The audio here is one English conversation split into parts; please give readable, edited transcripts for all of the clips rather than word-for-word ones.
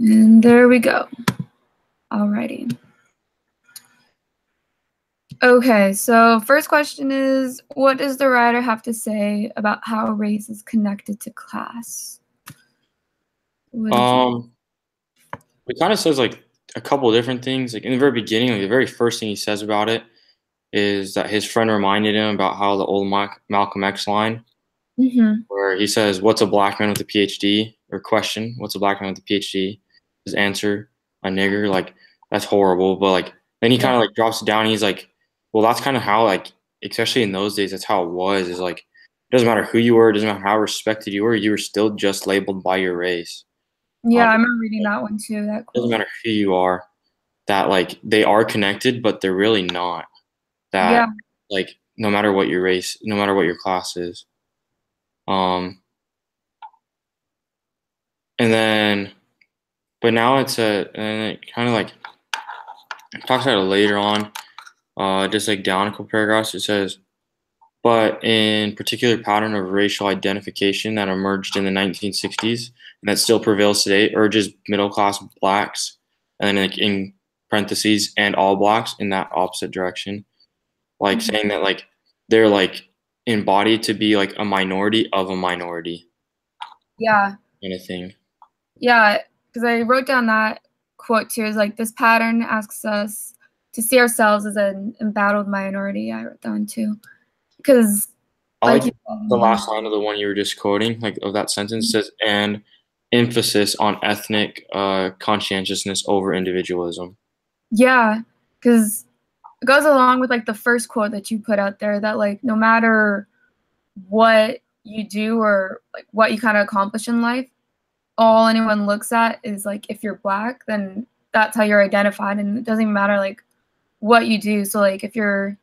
And there we go. Alrighty. Okay, so first question is, what does the writer have to say about how race is connected to class? It kind of says like a couple of different things. Like in the very beginning, like the very first thing he says about it is that his friend reminded him about how the old Malcolm X line, where he says, "What's a black man with a PhD?" or question, "What's a black man with a PhD?" His answer, "A nigger." Like that's horrible. But like then he kind of like drops it down. And he's like, "Well, that's kind of how like, especially in those days, that's how it was. Is like it doesn't matter who you were, it doesn't matter how respected you were still just labeled by your race." Yeah, I remember reading that one too. That Doesn't matter who you are. That like they are connected, but they're really not. That like no matter what your race, no matter what your class is. And then, but now and it kind of like talks about it later on, just like down a couple paragraphs. It says, but in particular pattern of racial identification that emerged in the 1960s and that still prevails today urges middle class blacks, and then like in parentheses and all blacks in that opposite direction, like saying that like they're like embodied to be like a minority of a minority. Yeah. Kind of thing. Yeah, because I wrote down that quote too. Is like this pattern asks us to see ourselves as an embattled minority. I wrote down too, because I like the last line of the one you were just quoting, like of that sentence says, and emphasis on ethnic conscientiousness over individualism. Yeah, because it goes along with like the first quote that you put out there that like no matter what you do or like what you kind of accomplish in life, all anyone looks at is like if you're black, then that's how you're identified, and it doesn't even matter like what you do. So like if you're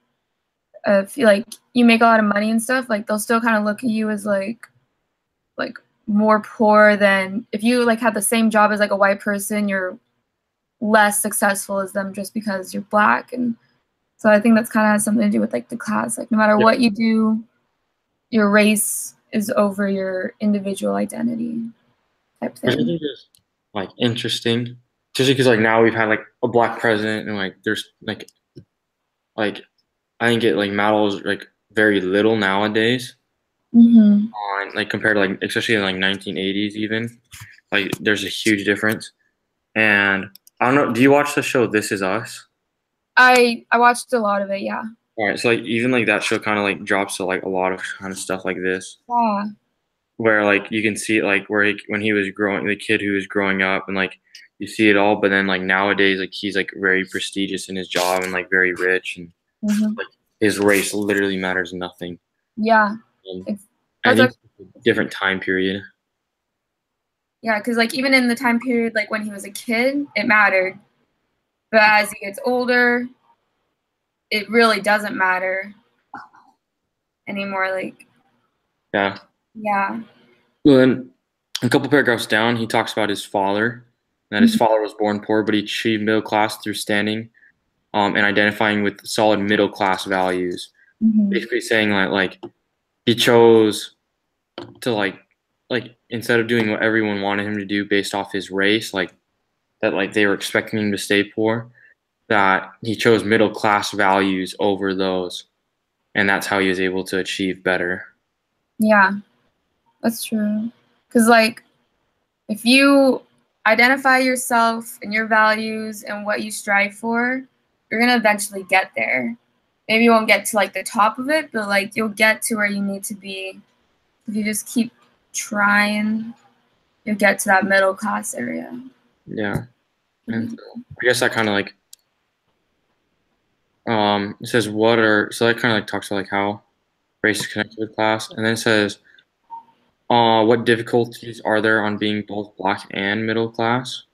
if like you make a lot of money and stuff, like they'll still kind of look at you as like more poor than if you like had the same job as like a white person, you're less successful as them just because you're black. And so I think that's kind of has something to do with like the class. Like no matter what you do, your race is over your individual identity type thing. Which I think is like interesting, just because like now we've had like a black president and like there's like I think it like matters like very little nowadays. On like compared to like especially in like 1980s even, like there's a huge difference. And I don't know, do you watch the show This Is Us? I watched a lot of it, yeah. All right, so like even like that show kind of like drops to like a lot of kind of stuff like this. Yeah. Where like you can see it like where when he was growing, the kid who was growing up, and like you see it all, but then like nowadays like he's like very prestigious in his job and like very rich, and like his race literally matters nothing. Yeah. I think different time period. Yeah, because like even in the time period like when he was a kid, it mattered. But as he gets older, it really doesn't matter anymore. Like Yeah. Yeah. Well, then a couple paragraphs down, he talks about his father, that his father was born poor, but he achieved middle class through standing and identifying with solid middle class values. Basically saying like he chose to like instead of doing what everyone wanted him to do based off his race, like that like they were expecting him to stay poor, that he chose middle class values over those, and that's how he was able to achieve better. Yeah, that's true. Because like if you identify yourself and your values and what you strive for, you're gonna eventually get there. Maybe you won't get to like the top of it, but like you'll get to where you need to be. If you just keep trying, you'll get to that middle class area. Yeah. And so I guess that kind of like it says so that kind of like talks about like how race is connected with class, and then it says what difficulties are there on being both black and middle class?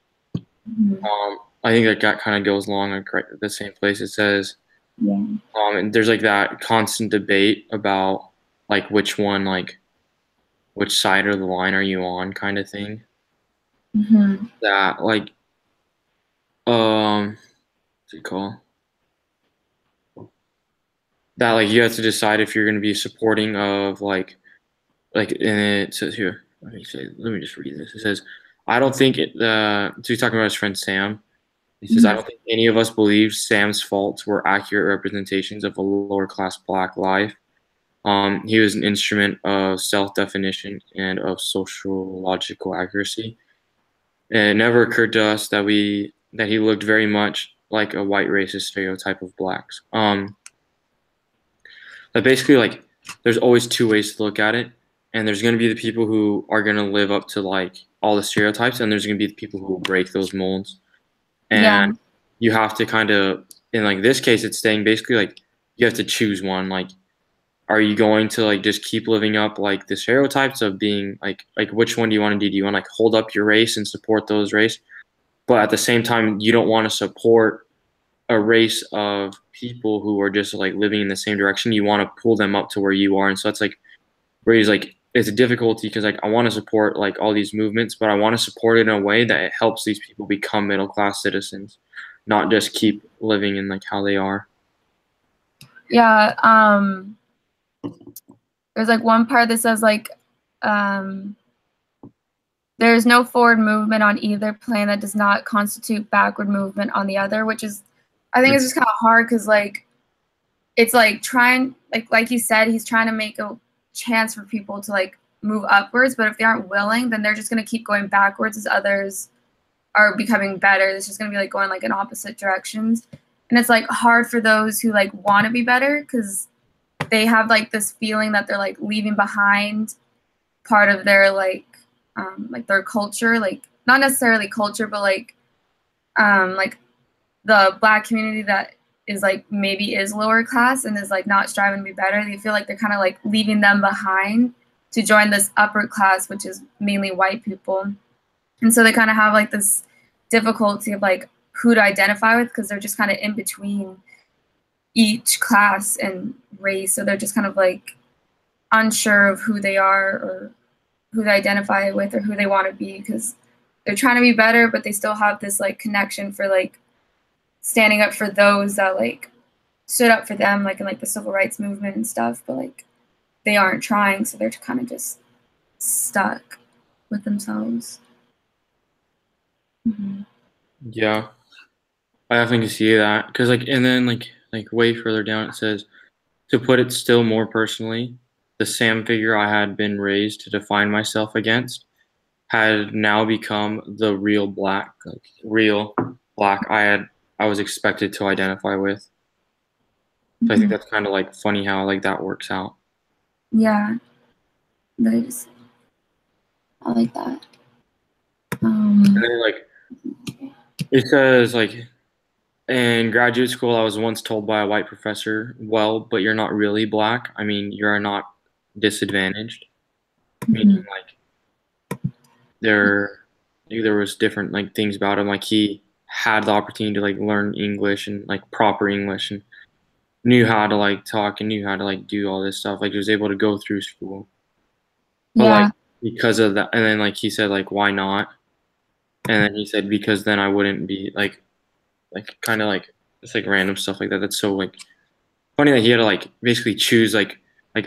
I think that kind of goes along like right at the same place. It says and there's like that constant debate about like which one like which side of the line are you on kind of thing. That like what's it called? That like you have to decide if you're going to be supporting of like and it says here let me just read this. It says I don't think it. So he's talking about his friend Sam. He says, I Mhm. don't think any of us believe Sam's faults were accurate representations of a lower class black life. He was an instrument of self-definition and of sociological accuracy. And it never occurred to us that he looked very much like a white racist stereotype of blacks. That basically like there's always two ways to look at it, and there's gonna be the people who are gonna live up to like all the stereotypes, and there's gonna be the people who will break those molds. Yeah. And you have to kind of in like this case, it's saying basically like you have to choose one. Like, are you going to like just keep living up like the stereotypes of being like which one do you want to do? Do you want to like hold up your race and support those race, but at the same time you don't want to support a race of people who are just like living in the same direction. You want to pull them up to where you are, and so it's like where he's like it's a difficulty because like I want to support like all these movements, but I want to support it in a way that it helps these people become middle class citizens, not just keep living in like how they are. Yeah. There's like one part that says like, um, there's no forward movement on either plane that does not constitute backward movement on the other, which is, I think it's just kind of hard because like it's like trying like you said, he's trying to make a chance for people to like move upwards, but if they aren't willing, then they're just gonna keep going backwards as others are becoming better. It's just gonna be like going like in opposite directions. And it's like hard for those who like want to be better because they have like this feeling that they're like leaving behind part of their like their culture, like not necessarily culture, but like the black community that is like maybe is lower class and is like not striving to be better. They feel like they're kind of like leaving them behind to join this upper class, which is mainly white people. And so they kind of have like this difficulty of like who to identify with because they're just kind of in between each class and race. So they're just kind of like unsure of who they are or who they identify with or who they want to be because they're trying to be better, but they still have this like connection for like standing up for those that like stood up for them, like in like the civil rights movement and stuff, but like they aren't trying, so they're kind of just stuck with themselves. Mm-hmm. Yeah, I definitely can see that because like and then like way further down it says to put it still more personally, the Sam figure I had been raised to define myself against had now become the real black, like real black I was expected to identify with. So I think Mm-hmm. that's kind of like funny how like that works out. Yeah, that is. I like that. And then like it says like in graduate school I was once told by a white professor, well, but you're not really black. I mean, you're not disadvantaged. Meaning Mm-hmm. like there there was different like things about him. Like he had the opportunity to like learn English and like proper English and knew how to like talk and knew how to like do all this stuff. Like he was able to go through school. But like Yeah, because of that and then like he said like why not? And then he said because then I wouldn't be like kind of like it's like random stuff like that. That's so like funny that he had to like basically choose like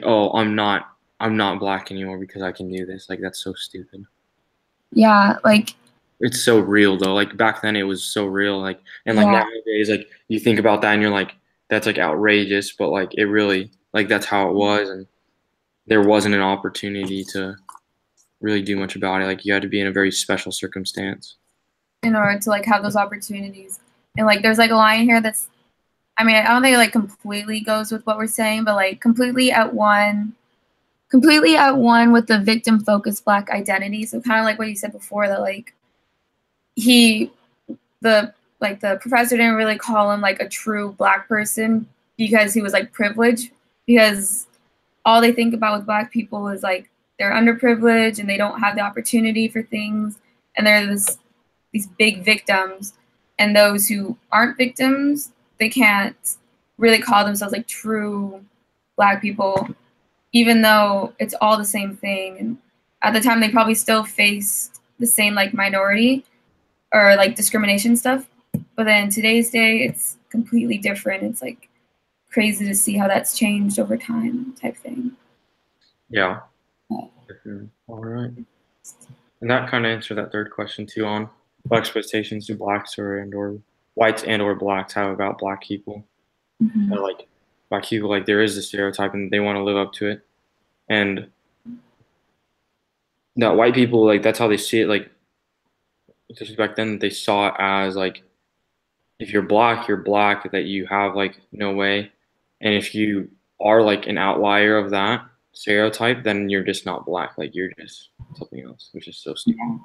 oh I'm not black anymore because I can do this. Like that's so stupid. yeah, like It's so real though. Like back then it was so real. Like and like yeah, nowadays like you think about that and you're like that's like outrageous, but like it really like that's how it was and there wasn't an opportunity to really do much about it. Like you had to be in a very special circumstance. in order to like have those opportunities. And like there's like a line here that's I mean, I don't think it like completely goes with what we're saying, but like completely at one with the victim focused black identity. So kind of like what you said before that like he the professor didn't really call him like a true black person because he was like privileged because all they think about with black people is like they're underprivileged and they don't have the opportunity for things and they're these big victims and those who aren't victims they can't really call themselves like true black people even though it's all the same thing and at the time they probably still faced the same like minority or like discrimination stuff but then today's day it's completely different. It's like crazy to see how that's changed over time type thing. Yeah. All right. And that kind of answered that third question too on what expectations do blacks or whites and or blacks have about black people. Mm-hmm. Or like black people, like there is a stereotype and they want to live up to it. And that white people, like that's how they see it. Like just back then, they saw it as like if you're black, that you have like no way. And if you are like an outlier of that stereotype, then you're just not black. Like you're just something else, which is so stupid. You're-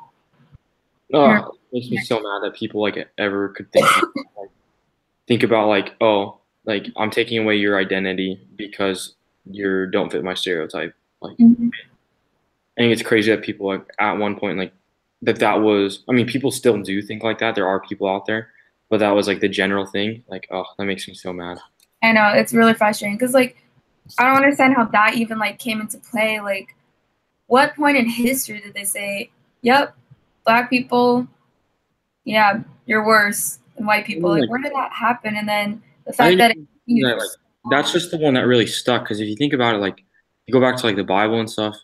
Oh, it makes me so mad that people like ever could think about like, oh, like I'm taking away your identity because you don't fit my stereotype. Like, Mhm. I think it's crazy that people like at one point like that was. I mean, people still do think like that. There are people out there, but that was like the general thing. Like, oh, that makes me so mad. I know it's really frustrating because like I don't understand how that even like came into play. Like, what point in history did they say, "Yep, black people, yeah, you're worse than white I people"? mean, Like, like, where did that happen? And then the I fact think that it continued that for like so that's long. just the one that really stuck. Because if you think about it, like you go back to like the Bible and stuff,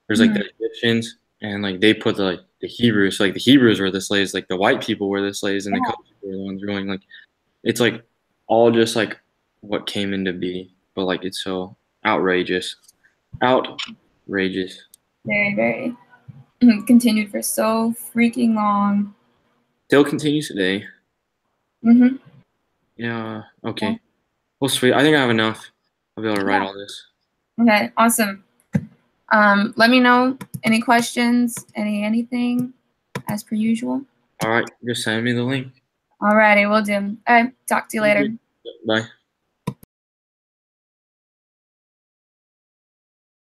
there's like Mhm. the Egyptians and like they put the Hebrews. So, like the Hebrews were the slaves, like the white people were the slaves, and the Yeah, colors were the ones ruling. Like it's like all just like what came into be, but like it's so outrageous, outrageous. very, very continued for so freaking long. Still continues today. Hmm. Yeah. Yeah. Okay. Well, sweet. I think I have enough. I'll be able to write Yeah. all this. Okay. Awesome. Let me know any questions, anything, as per usual. All right. Just send me the link. Alrighty, we'll do. All right. Talk to you later. Bye.